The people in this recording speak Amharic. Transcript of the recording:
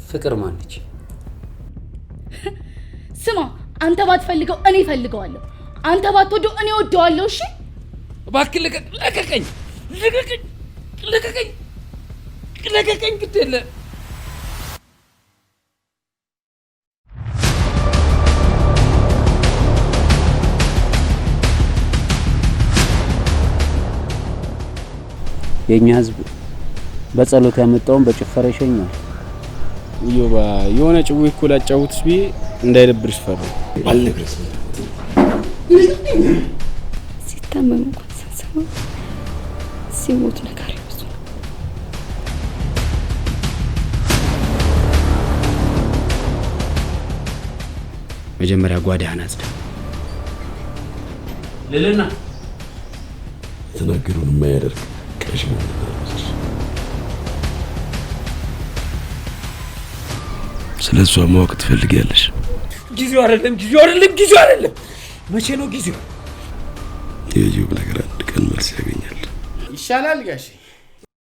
ፍቅር ማነች? ስማ አንተ ባትፈልገው እኔ ፈልገዋለሁ። አንተ ባትወደው እኔ ወደዋለሁ። እሺ እባክህ ለቀቀኝ ግድ የለ የኛ ህዝብ በጸሎት ያመጣውን በጭፈራ ይሸኛል። ዮባ የሆነ ጭዌ እኮ ላጫውትሽ ብዬ እንዳይደብርሽ ፈራሁ። አልነግርሽ ሲታመም እንኳን ሳሰማ ሲሞት ነገር ብዙ ነው። መጀመሪያ ጓዳህን አጽዳ። ልልና የተናገሩን የማያደርግ ቀሽ ነው። ስለሷ ማወቅ ትፈልጊያለሽ? ጊዜው አይደለም። መቼ ነው ጊዜው? የዩብ ነገር አንድ ቀን መልስ ያገኛል። ይሻላል ጋሼ።